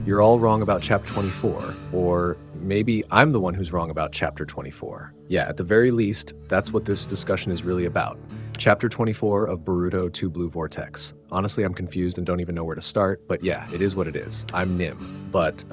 You're all wrong about chapter 24, or maybe I'm the one who's wrong about chapter 24. Yeah, at the very least, that's what this discussion is really about. Chapter 24 of Boruto 2 Blue Vortex. Honestly, I'm confused and don't even know where to start, but yeah, it is what it is. I'm Nim, but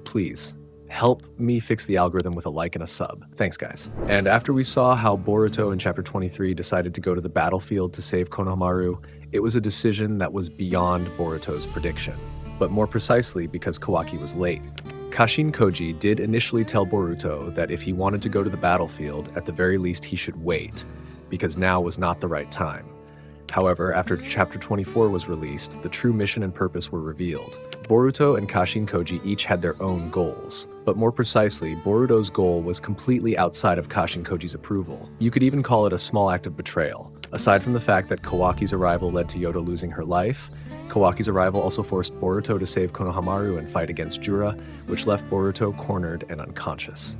please, help me fix the algorithm with a like and a sub. Thanks, guys. And after we saw how Boruto in chapter 23 decided to go to the battlefield to save Konohamaru, it was a decision that was beyond Boruto's prediction. But more precisely because Kawaki was late. Kashin Koji did initially tell Boruto that if he wanted to go to the battlefield, at the very least he should wait, because now was not the right time. However, after chapter 24 was released, the true mission and purpose were revealed. Boruto and Kashin Koji each had their own goals, but more precisely, Boruto's goal was completely outside of Kashin Koji's approval. You could even call it a small act of betrayal. Aside from the fact that Kawaki's arrival led to Yoda losing her life, Kawaki's arrival also forced Boruto to save Konohamaru and fight against Jura, which left Boruto cornered and unconscious.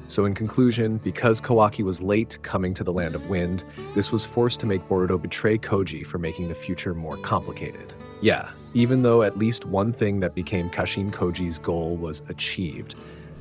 So in conclusion, because Kawaki was late coming to the Land of Wind, this was forced to make Boruto betray Koji for making the future more complicated. Yeah, even though at least one thing that became Kashin Koji's goal was achieved,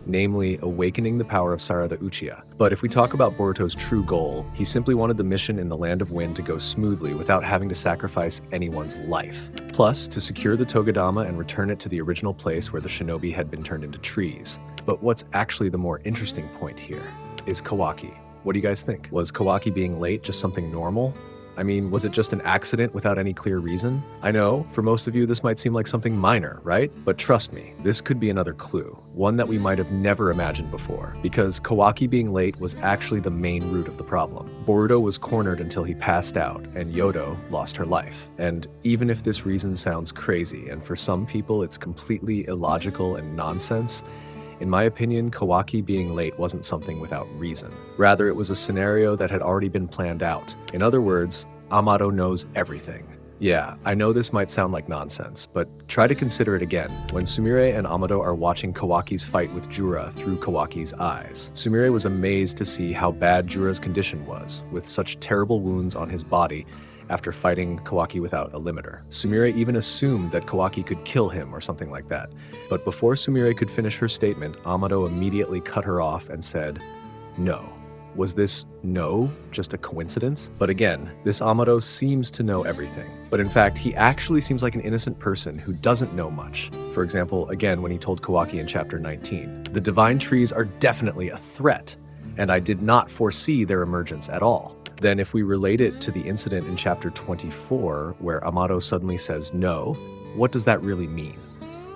namely awakening the power of Sarada Uchiha. But if we talk about Boruto's true goal, he simply wanted the mission in the Land of Wind to go smoothly without having to sacrifice anyone's life. Plus, to secure the Togodama and return it to the original place where the shinobi had been turned into trees. But what's actually the more interesting point here is Kawaki. What do you guys think? Was Kawaki being late just something normal? I mean, was it just an accident without any clear reason? I know, for most of you this might seem like something minor, right? But trust me, this could be another clue, one that we might have never imagined before, because Kawaki being late was actually the main root of the problem. Boruto was cornered until he passed out, and Yodo lost her life. And even if this reason sounds crazy, and for some people it's completely illogical and nonsense, in my opinion, Kawaki being late wasn't something without reason. Rather, it was a scenario that had already been planned out. In other words, Amado knows everything. Yeah, I know this might sound like nonsense, but try to consider it again. When Sumire and Amado are watching Kawaki's fight with Jura through Kawaki's eyes, Sumire was amazed to see how bad Jura's condition was, with such terrible wounds on his body after fighting Kawaki without a limiter. Sumire even assumed that Kawaki could kill him or something like that. But before Sumire could finish her statement, Amado immediately cut her off and said, "No." Was this no just a coincidence? But again, this Amado seems to know everything. But in fact, he actually seems like an innocent person who doesn't know much. For example, again, when he told Kawaki in chapter 19, "The divine trees are definitely a threat, and I did not foresee their emergence at all." Then if we relate it to the incident in chapter 24, where Amado suddenly says no, what does that really mean?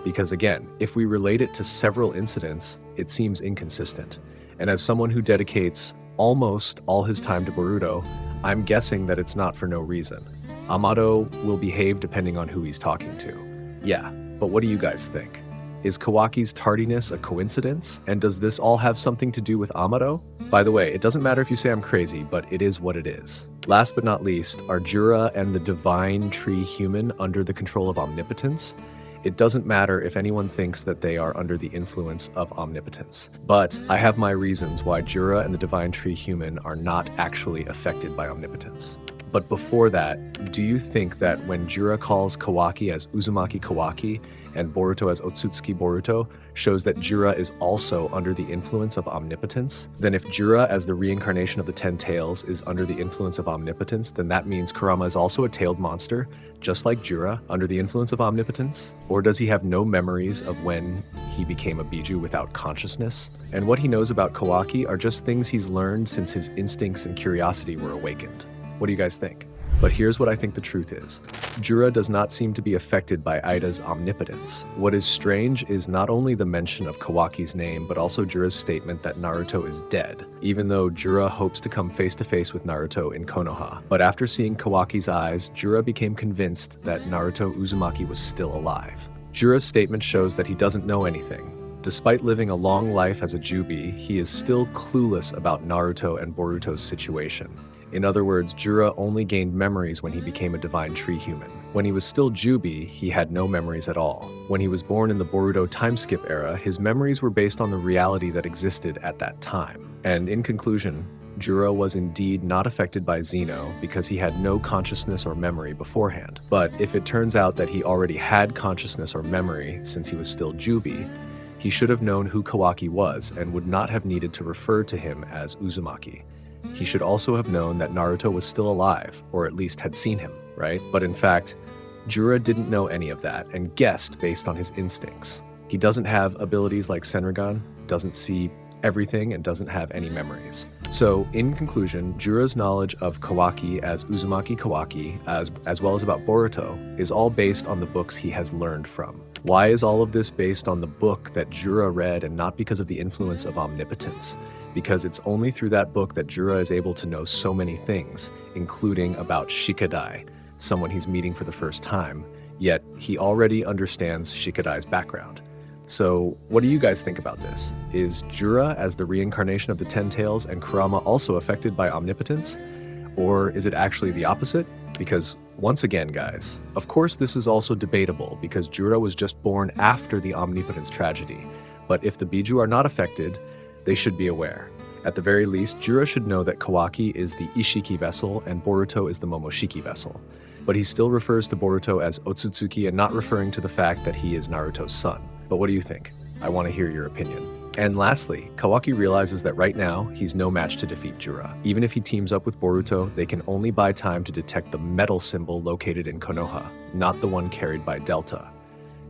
Because again, if we relate it to several incidents, it seems inconsistent. And as someone who dedicates almost all his time to Boruto, I'm guessing that it's not for no reason. Amado will behave depending on who he's talking to. Yeah, but what do you guys think? Is Kawaki's tardiness a coincidence? And does this all have something to do with Amado? By the way, it doesn't matter if you say I'm crazy, but it is what it is. Last but not least, are Jura and the divine tree human under the control of omnipotence? It doesn't matter if anyone thinks that they are under the influence of omnipotence. But I have my reasons why Jura and the divine tree human are not actually affected by omnipotence. But before that, do you think that when Jura calls Kawaki as Uzumaki Kawaki and Boruto as Otsutsuki Boruto shows that Jura is also under the influence of omnipotence? Then if Jura as the reincarnation of the 10 tails is under the influence of omnipotence, then that means Kurama is also a tailed monster, just like Jura, under the influence of omnipotence? Or does he have no memories of when he became a Biju without consciousness? And what he knows about Kawaki are just things he's learned since his instincts and curiosity were awakened. What do you guys think? But here's what I think the truth is. Jura does not seem to be affected by Ida's omnipotence. What is strange is not only the mention of Kawaki's name, but also Jura's statement that Naruto is dead, even though Jura hopes to come face to face with Naruto in Konoha. But after seeing Kawaki's eyes, Jura became convinced that Naruto Uzumaki was still alive. Jura's statement shows that he doesn't know anything. Despite living a long life as a Jubi, he is still clueless about Naruto and Boruto's situation. In other words, Jura only gained memories when he became a divine tree human. When he was still Jubi, he had no memories at all. When he was born in the Boruto time skip era, his memories were based on the reality that existed at that time. And in conclusion, Jura was indeed not affected by Zeno because he had no consciousness or memory beforehand. But if it turns out that he already had consciousness or memory since he was still Jubi, he should have known who Kawaki was and would not have needed to refer to him as Uzumaki. He should also have known that Naruto was still alive, or at least had seen him, right? But in fact, Jura didn't know any of that and guessed based on his instincts. He doesn't have abilities like Senrigan, doesn't see everything, and doesn't have any memories. So, in conclusion, Jura's knowledge of Kawaki as Uzumaki Kawaki, as well as about Boruto, is all based on the books he has learned from. Why is all of this based on the book that Jura read and not because of the influence of Omnipotence? Because it's only through that book that Jura is able to know so many things, including about Shikadai, someone he's meeting for the first time, yet he already understands Shikadai's background. So, what do you guys think about this? Is Jura, as the reincarnation of the Ten Tails, and Kurama also affected by Omnipotence? Or is it actually the opposite? Because, once again, guys, of course this is also debatable because Jura was just born after the Omnipotence tragedy. But if the Biju are not affected, they should be aware. At the very least, Jura should know that Kawaki is the Ishiki vessel and Boruto is the Momoshiki vessel. But he still refers to Boruto as Otsutsuki and not referring to the fact that he is Naruto's son. But what do you think? I want to hear your opinion. And lastly, Kawaki realizes that right now, he's no match to defeat Jura. Even if he teams up with Boruto, they can only buy time to detect the metal symbol located in Konoha, not the one carried by Delta.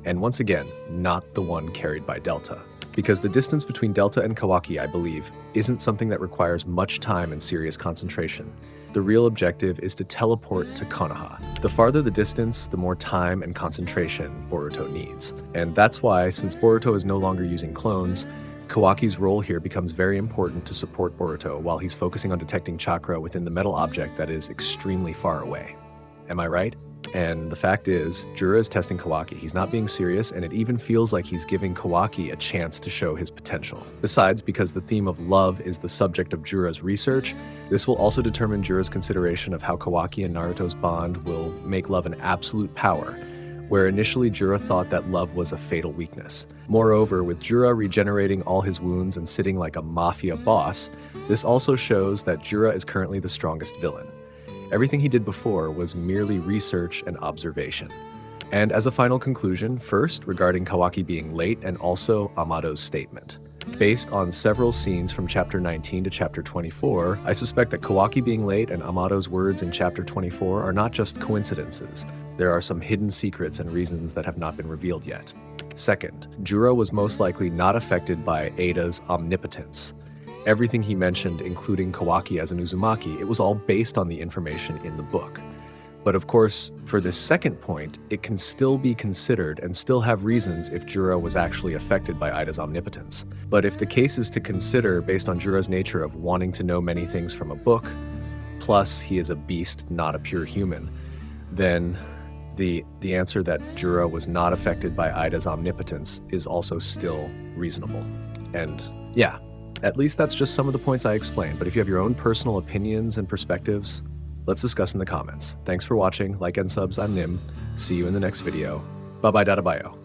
And once again, not the one carried by Delta. Because the distance between Delta and Kawaki, I believe, isn't something that requires much time and serious concentration. The real objective is to teleport to Konoha. The farther the distance, the more time and concentration Boruto needs. And that's why, since Boruto is no longer using clones, Kawaki's role here becomes very important to support Boruto while he's focusing on detecting chakra within the metal object that is extremely far away. Am I right? And the fact is, Jura is testing Kawaki. He's not being serious, and it even feels like he's giving Kawaki a chance to show his potential. Besides, because the theme of love is the subject of Jura's research, this will also determine Jura's consideration of how Kawaki and Naruto's bond will make love an absolute power, where initially Jura thought that love was a fatal weakness. Moreover, with Jura regenerating all his wounds and sitting like a mafia boss, this also shows that Jura is currently the strongest villain. Everything he did before was merely research and observation. And as a final conclusion, first, regarding Kawaki being late and also AMADO'S statement. Based on several scenes from chapter 19 to chapter 24, I suspect that Kawaki being late and AMADO'S words in chapter 24 are not just coincidences. There are some hidden secrets and reasons that have not been revealed yet. Second, Jura was most likely not affected by Ada's omnipotence. Everything he mentioned, including Kawaki as an Uzumaki, it was all based on the information in the book. But of course, for this second point, it can still be considered and still have reasons if Jura was actually affected by Ida's omnipotence. But if the case is to consider based on Jura's nature of wanting to know many things from a book, plus he is a beast, not a pure human, then the answer that Jura was not affected by Ida's omnipotence is also still reasonable. And yeah, at least that's just some of the points I explained, but if you have your own personal opinions and perspectives, let's discuss in the comments. Thanks for watching, like and subs, I'm Nim. See you in the next video. Bye-bye, Dada Bio.